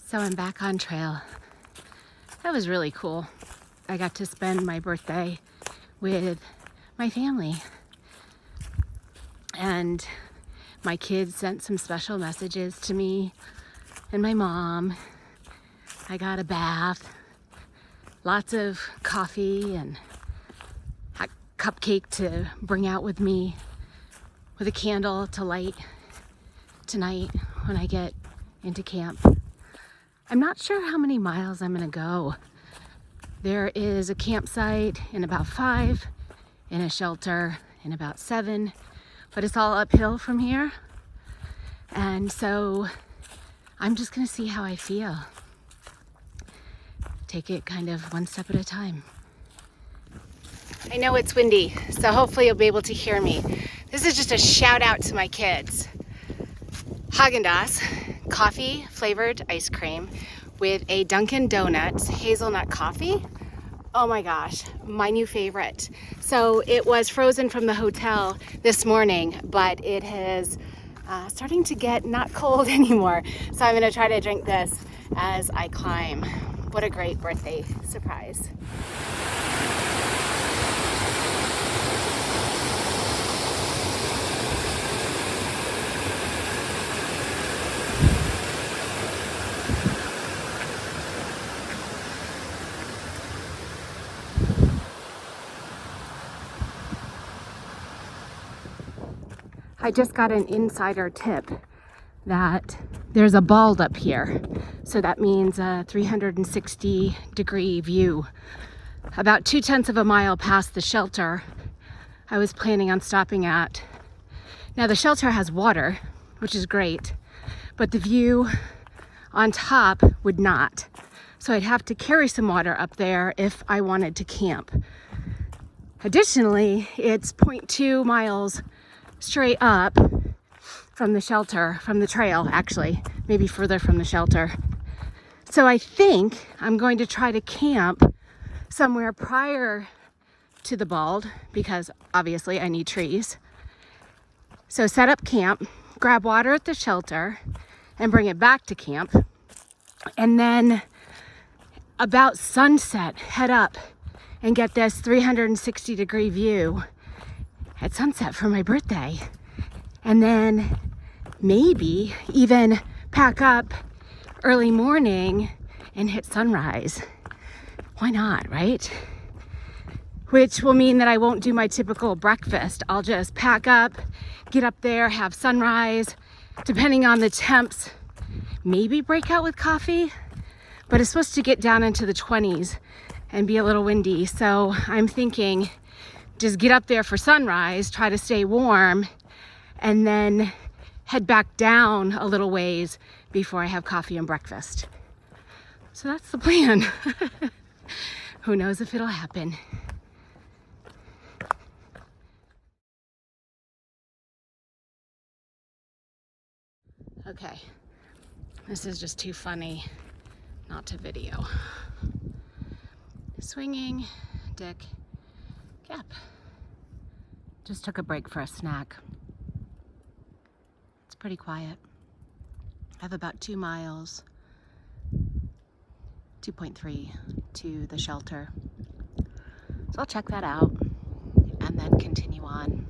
So I'm back on trail. That was really cool. I got to spend my birthday with my family. And my kids sent some special messages to me and my mom. I got a bath, lots of coffee and a cupcake to bring out with me with a candle to light tonight when I get into camp. I'm not sure how many miles I'm gonna go. There is a campsite in about 5 and a shelter in about 7, but it's all uphill from here. And so I'm just gonna see how I feel. Take it kind of one step at a time. I know it's windy, so hopefully you'll be able to hear me. This is just a shout out to my kids. Haagen-Dazs coffee flavored ice cream with a Dunkin' Donuts hazelnut coffee. Oh my gosh, my new favorite. So it was frozen from the hotel this morning, but it is starting to get not cold anymore. So I'm gonna try to drink this as I climb. What a great birthday surprise. I just got an insider tip that there's a bald up here. So that means a 360-degree view. About 2/10 of a mile past the shelter I was planning on stopping at. Now the shelter has water, which is great, but the view on top would not. So I'd have to carry some water up there if I wanted to camp. Additionally, it's 0.2 miles straight up from the shelter, from the trail actually, maybe further from the shelter. So I think I'm going to try to camp somewhere prior to the Bald because obviously I need trees. So set up camp, grab water at the shelter and bring it back to camp. And then about sunset, head up and get this 360-degree view at sunset for my birthday. And then maybe even pack up early morning and hit sunrise. Why not, right? Which will mean that I won't do my typical breakfast. I'll just pack up, get up there, have sunrise, depending on the temps, maybe break out with coffee, but it's supposed to get down into the 20s and be a little windy. So I'm thinking just get up there for sunrise, try to stay warm, and then head back down a little ways before I have coffee and breakfast. So that's the plan. Who knows if it'll happen. Okay, this is just too funny not to video. Swinging Dick Gap. Just took a break for a snack. It's pretty quiet. I have about 2 miles, 2.3 to the shelter. So I'll check that out and then continue on.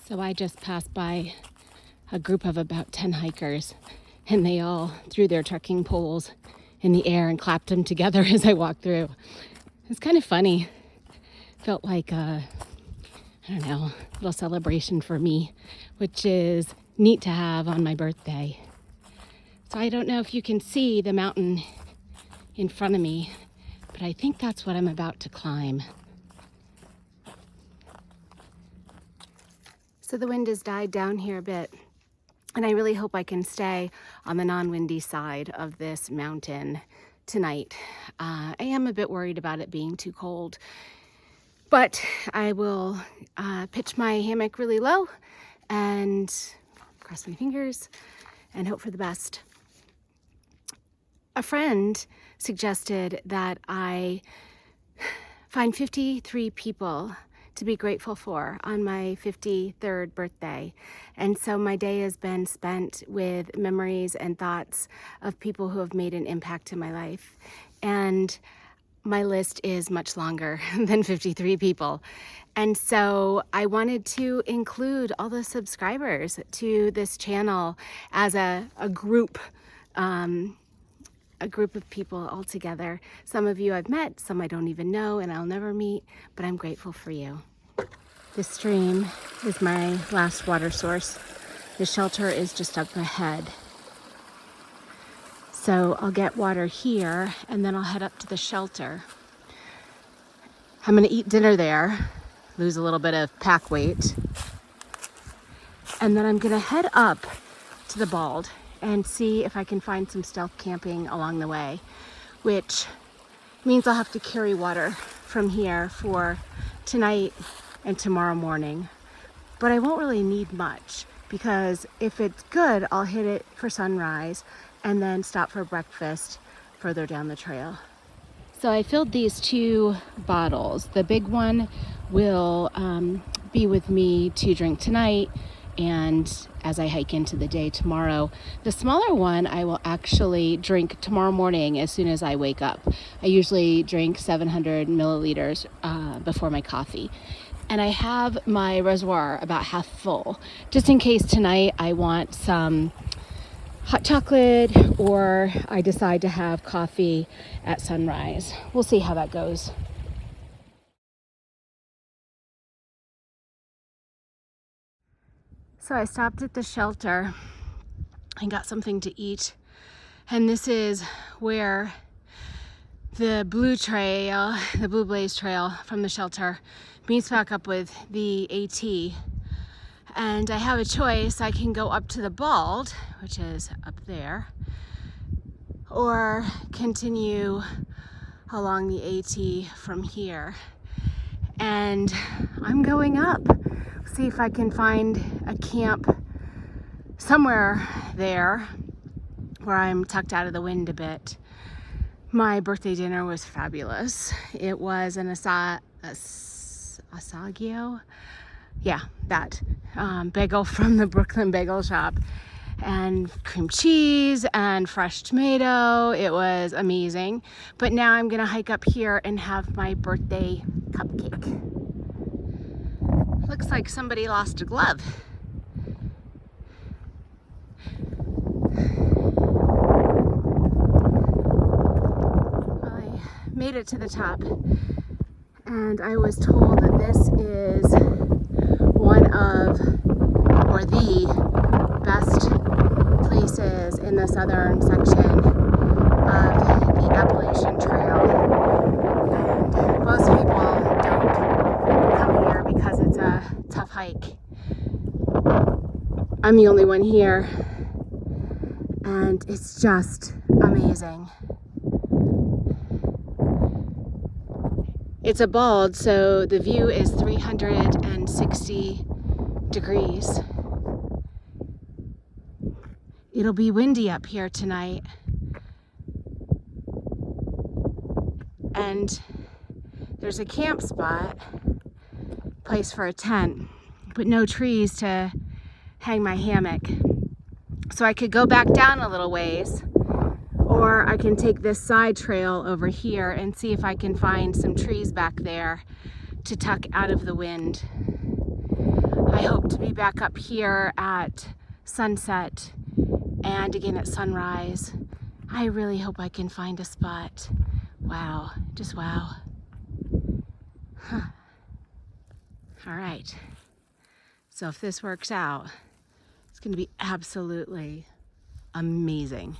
So I just passed by a group of about 10 hikers and they all threw their trekking poles in the air and clapped them together as I walked through. It's kind of funny. Felt like a, I don't know, little celebration for me, which is neat to have on my birthday. So I don't know if you can see the mountain in front of me, but I think that's what I'm about to climb. So the wind has died down here a bit, and I really hope I can stay on the non-windy side of this mountain tonight. I am a bit worried about it being too cold, but I will pitch my hammock really low and cross my fingers and hope for the best. A friend suggested that I find 53 people to be grateful for on my 53rd birthday. And so my day has been spent with memories and thoughts of people who have made an impact in my life. And my list is much longer than 53 people. And so I wanted to include all the subscribers to this channel as a group of people all together. Some of you I've met, some I don't even know and I'll never meet, but I'm grateful for you. This stream is my last water source. The shelter is just up ahead. So I'll get water here and then I'll head up to the shelter. I'm gonna eat dinner there, lose a little bit of pack weight. And then I'm gonna head up to the Bald and see if I can find some stealth camping along the way, which means I'll have to carry water from here for tonight and tomorrow morning. But I won't really need much because if it's good, I'll hit it for sunrise and then stop for breakfast further down the trail. So I filled these 2 bottles. The big one will be with me to drink tonight and as I hike into the day tomorrow. The smaller one I will actually drink tomorrow morning as soon as I wake up. I usually drink 700 milliliters before my coffee. And I have my reservoir about half full, just in case tonight I want some hot chocolate or I decide to have coffee at sunrise. We'll see how that goes. So I stopped at the shelter and got something to eat. And this is where the Blue Blaze Trail from the shelter meets back up with the AT. And I have a choice. I can go up to the Bald, which is up there, or continue along the AT from here. And I'm going up. See if I can find a camp somewhere there where I'm tucked out of the wind a bit. My birthday dinner was fabulous. It was an asagio, yeah, that bagel from the Brooklyn Bagel Shop, and cream cheese and fresh tomato. It was amazing. But now I'm gonna hike up here and have my birthday cupcake. Looks like somebody lost a glove. Well, I made it to the top and I was told that this is one of, or the best places in the southern section of the Appalachian Trail. And most people don't come here because it's a tough hike. I'm the only one here, and it's just amazing. It's a Bald, so the view is 360 degrees. It'll be windy up here tonight. And there's a camp spot, place for a tent, but no trees to hang my hammock. So I could go back down a little ways, or I can take this side trail over here and see if I can find some trees back there to tuck out of the wind. I hope to be back up here at sunset and again at sunrise. I really hope I can find a spot. Wow, just wow. Huh. All right, so if this works out, it's gonna be absolutely amazing.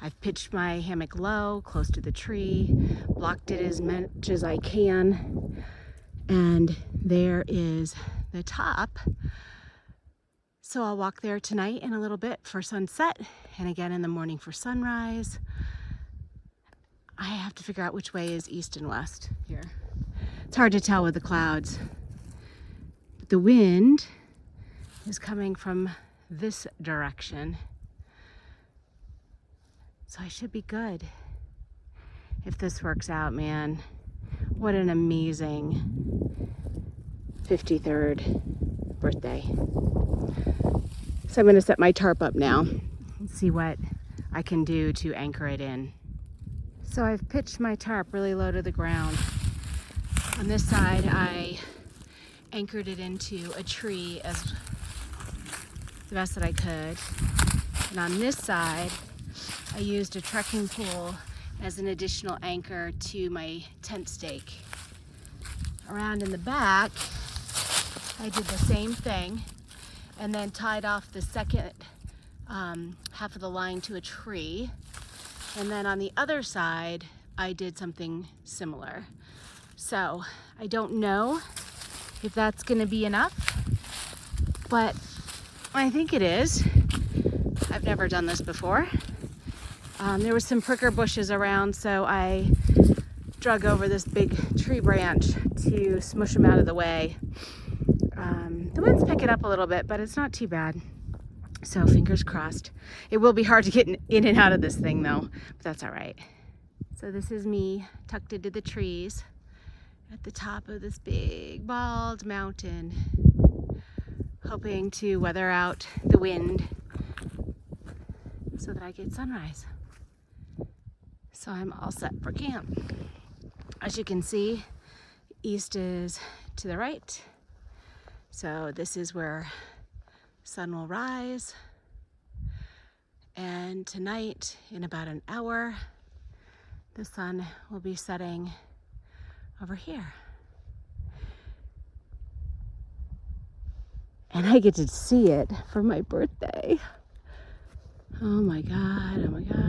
I've pitched my hammock low, close to the tree, blocked it as much as I can, and there is the top. So I'll walk there tonight in a little bit for sunset, and again in the morning for sunrise. I have to figure out which way is east and west here. It's hard to tell with the clouds. But the wind is coming from this direction. So I should be good if this works out, man. What an amazing 53rd birthday. So I'm gonna set my tarp up now and see what I can do to anchor it in. So I've pitched my tarp really low to the ground. On this side, I anchored it into a tree as the best that I could. And on this side, I used a trekking pole as an additional anchor to my tent stake. Around in the back, I did the same thing and then tied off the second half of the line to a tree. And then on the other side, I did something similar. So I don't know if that's gonna be enough, but I think it is. I've never done this before. There was some pricker bushes around, so I drug over this big tree branch to smush them out of the way. The wind's picking up a little bit, but it's not too bad. So fingers crossed. It will be hard to get in and out of this thing though, but that's all right. So this is me tucked into the trees at the top of this big bald mountain, hoping to weather out the wind so that I get sunrise. So I'm all set for camp. As you can see, east is to the right. So this is where sun will rise. And tonight, in about an hour, the sun will be setting over here. And I get to see it for my birthday. Oh my God, oh my gosh.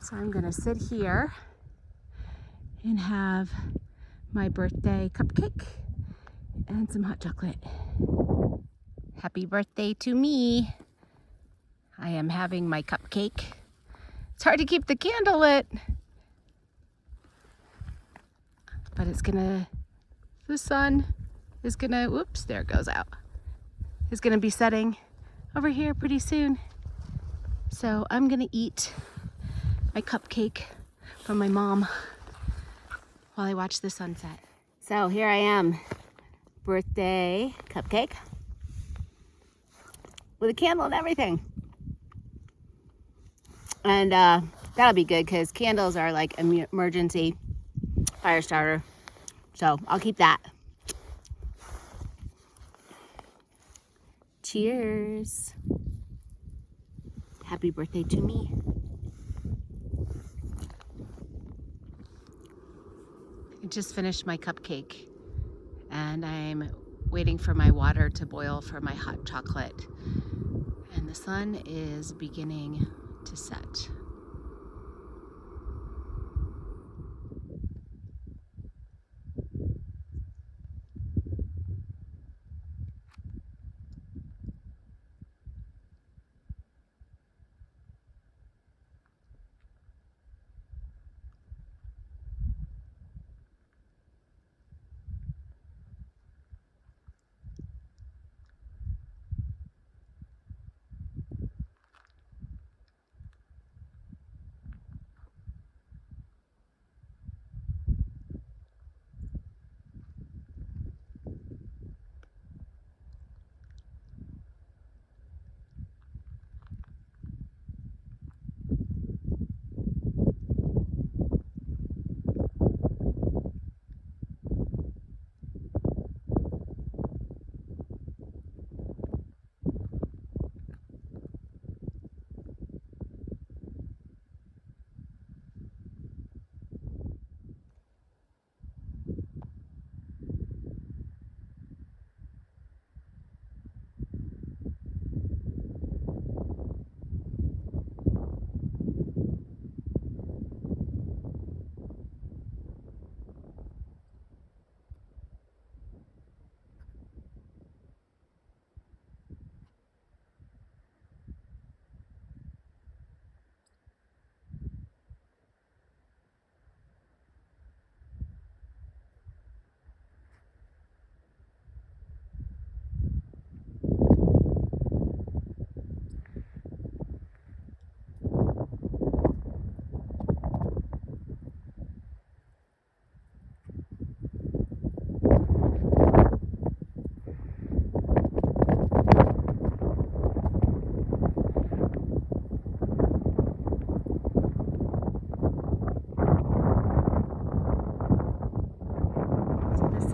So I'm gonna sit here and have my birthday cupcake and some hot chocolate. Happy birthday to me. I am having my cupcake. It's hard to keep the candle lit, but the sun is gonna, whoops, there it goes out. Is gonna be setting over here pretty soon. So I'm gonna eat my cupcake from my mom while I watch the sunset. So here I am, birthday cupcake with a candle and everything. And that'll be good because candles are like an emergency fire starter. So I'll keep that. Cheers. Happy birthday to me. I just finished my cupcake and I'm waiting for my water to boil for my hot chocolate. And the sun is beginning to set.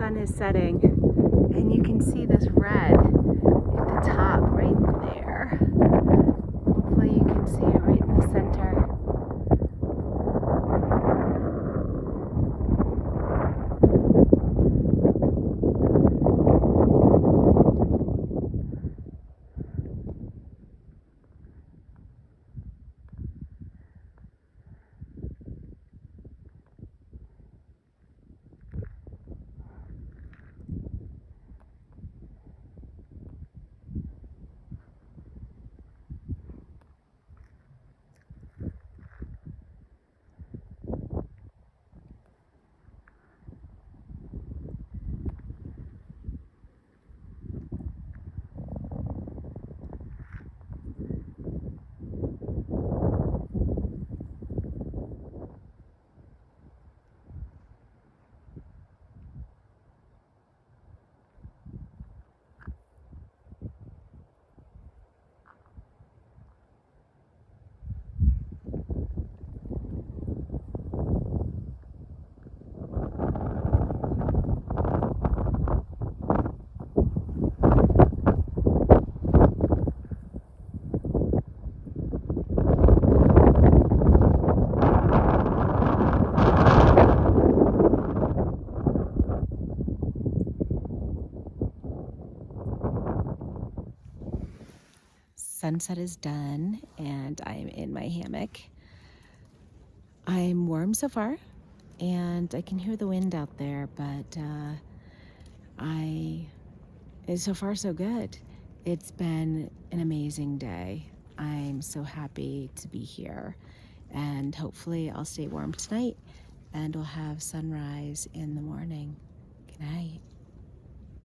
sun is setting, and you can see this red at the top right there. Hopefully you can see it right in the center. Sunset is done and I'm in my hammock. I'm warm so far and I can hear the wind out there, but so far so good. It's been an amazing day. I'm so happy to be here, and hopefully I'll stay warm tonight and we'll have sunrise in the morning. Good night.